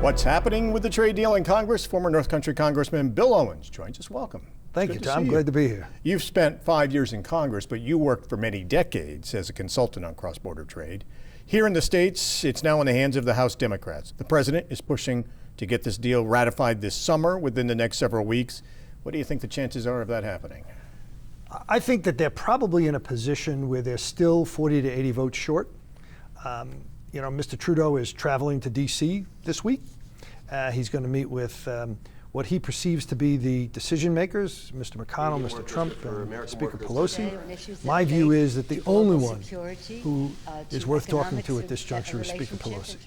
What's happening with the trade deal in Congress? Former North Country Congressman Bill Owens joins us. Welcome. Thank you, Tom. Glad to be here. You've spent 5 years in Congress, but you worked for many decades as a consultant on cross-border trade. Here in the States, it's now in the hands of the House Democrats. The president is pushing to get this deal ratified this summer within the next several weeks. What do you think the chances are of that happening? I think that they're probably in a position where they're still 40 to 80 votes short. Mr. Trudeau is traveling to D.C. this week. He's going to meet with what he perceives to be the decision makers, Mr. McConnell, Mr. Trump, and Speaker Pelosi. My view is that the only one who is worth talking to at this juncture is Speaker Pelosi.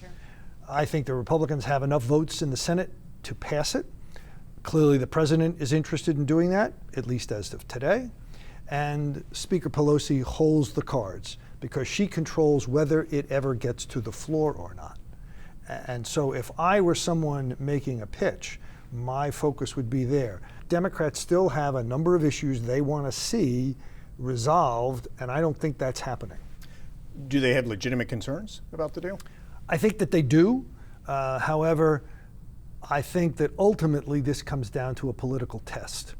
I think the Republicans have enough votes in the Senate to pass it. Clearly, the president is interested in doing that, at least as of today. And Speaker Pelosi holds the cards because she controls whether it ever gets to the floor or not. And so if I were someone making a pitch, my focus would be there. Democrats still have a number of issues they want to see resolved, and I don't think that's happening. Do they have legitimate concerns about the deal? I think that they do. However, I think that ultimately this comes down to a political test.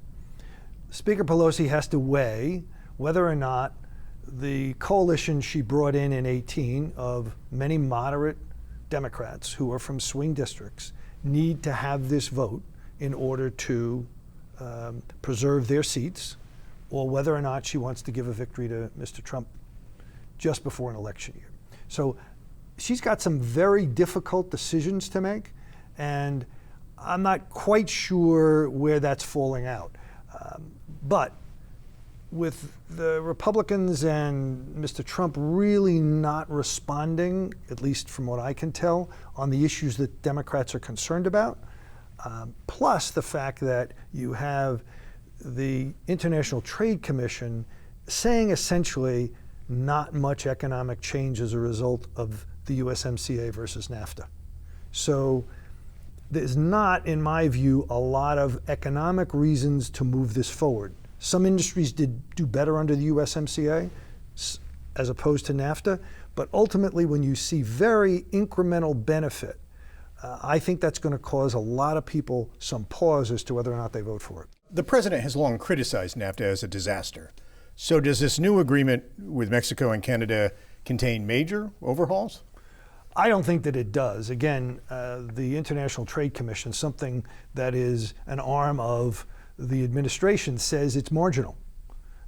Speaker Pelosi has to weigh whether or not the coalition she brought in 18 of many moderate Democrats who are from swing districts need to have this vote in order to preserve their seats, or whether or not she wants to give a victory to Mr. Trump just before an election year. So she's got some very difficult decisions to make, and I'm not quite sure where that's falling out. But with the Republicans and Mr. Trump really not responding, at least from what I can tell, on the issues that Democrats are concerned about, plus the fact that you have the International Trade Commission saying essentially not much economic change as a result of the USMCA versus Nafta. So there's not, in my view, a lot of economic reasons to move this forward. Some industries did do better under the USMCA as opposed to NAFTA, but ultimately when you see very incremental benefit, I think that's going to cause a lot of people some pause as to whether or not they vote for it. The president has long criticized NAFTA as a disaster. So does this new agreement with Mexico and Canada contain major overhauls? I don't think that it does. Again, the International Trade Commission, something that is an arm of the administration, says it's marginal.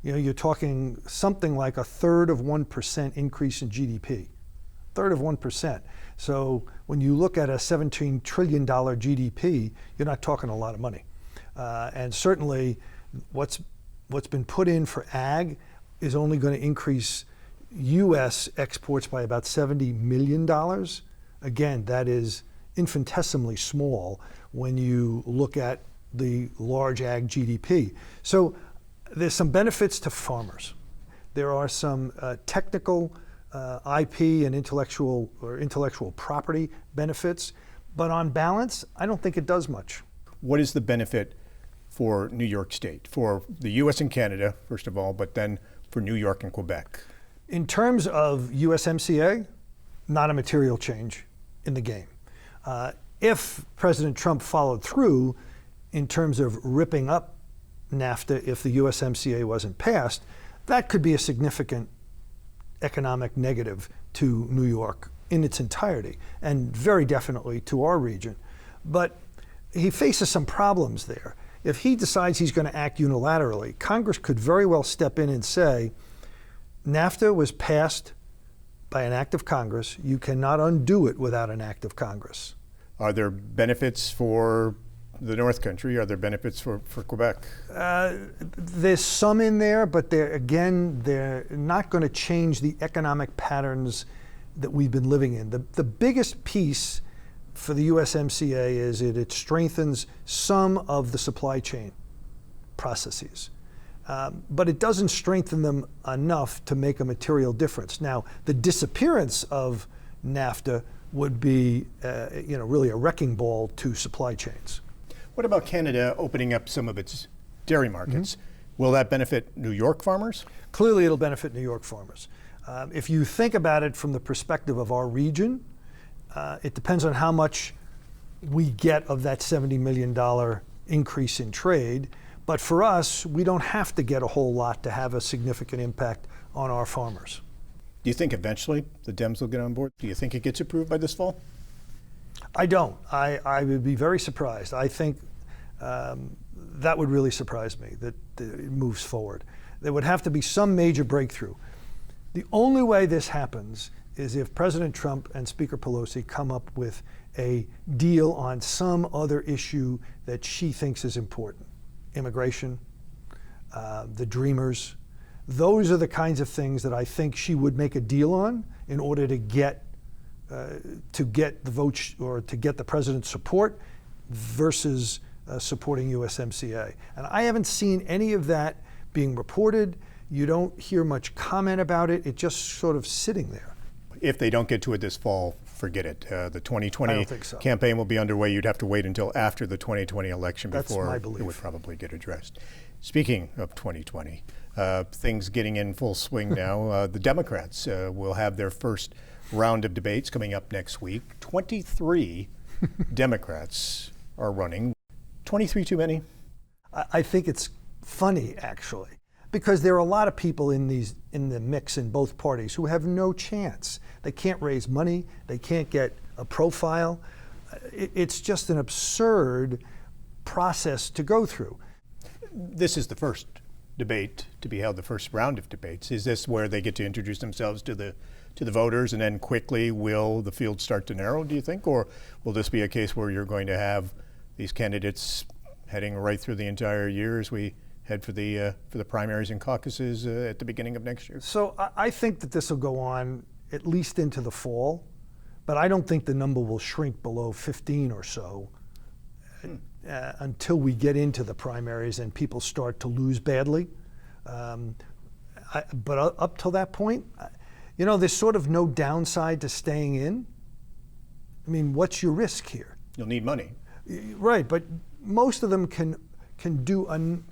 You're talking something like 1/3 increase in GDP. 1/3. So when you look at a $17 trillion GDP, you're not talking a lot of money. And certainly what's been put in for ag is only going to increase U.S. exports by about $70 million. Again, that is infinitesimally small when you look at the large ag GDP. So there's some benefits to farmers. There are some technical IP and intellectual property benefits, but on balance, I don't think it does much. What is the benefit for New York State, for the U.S. and Canada, first of all, but then for New York and Quebec? In terms of USMCA, not a material change in the game. If President Trump followed through in terms of ripping up NAFTA if the USMCA wasn't passed, that could be a significant economic negative to New York in its entirety, and very definitely to our region. But he faces some problems there. If he decides he's going to act unilaterally, Congress could very well step in and say, NAFTA was passed by an act of Congress. You cannot undo it without an act of Congress. Are there benefits for the North Country? Are there benefits for Quebec? There's some in there, but they're not going to change the economic patterns that we've been living in. The biggest piece for the USMCA is it strengthens some of the supply chain processes. But it doesn't strengthen them enough to make a material difference. Now, the disappearance of NAFTA would be, really a wrecking ball to supply chains. What about Canada opening up some of its dairy markets? Will that benefit New York farmers? Clearly, it'll benefit New York farmers. If you think about it from the perspective of our region, it depends on how much we get of that $70 million increase in trade. But for us, we don't have to get a whole lot to have a significant impact on our farmers. Do you think eventually the Dems will get on board? Do you think it gets approved by this fall? I don't. I would be very surprised. I think that would really surprise me, that it moves forward. There would have to be some major breakthrough. The only way this happens is if President Trump and Speaker Pelosi come up with a deal on some other issue that she thinks is important. Immigration, the Dreamers. Those are the kinds of things that I think she would make a deal on in order to get the votes or to get the president's support versus supporting USMCA. And I haven't seen any of that being reported. You don't hear much comment about it. It's just sort of sitting there. If they don't get to it this fall, forget it. The 2020 I don't think so. campaign will be underway. You'd have to wait until after the 2020 election before it would probably get addressed. Speaking of 2020, things getting in full swing now. The Democrats will have their first round of debates coming up next week. 23 Democrats are running. 23 too many? I think it's funny, actually, because there are a lot of people in the mix in both parties who have no chance. They can't raise money. They can't get a profile. It's just an absurd process to go through. This is the first debate to be held, the first round of debates. Is this where they get to introduce themselves to the voters, and then quickly will the field start to narrow, do you think? Or will this be a case where you're going to have these candidates heading right through the entire year as we head for the primaries and caucuses at the beginning of next year? So I think that this will go on at least into the fall, but I don't think the number will shrink below 15 or so until we get into the primaries and people start to lose badly. But up till that point, there's sort of no downside to staying in. I mean, what's your risk here? You'll need money. Right, but most of them can do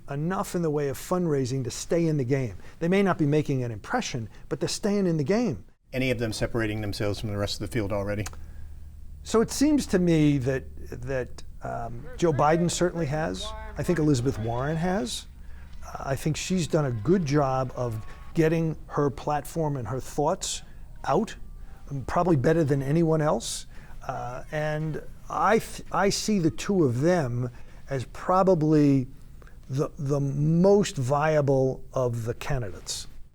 enough in the way of fundraising to stay in the game. They may not be making an impression, but they're staying in the game. Any of them separating themselves from the rest of the field already? So it seems to me that Joe Biden certainly has. I think Elizabeth Warren has. I think she's done a good job of getting her platform and her thoughts out, probably better than anyone else. And I see the two of them as probably the most viable of the candidates.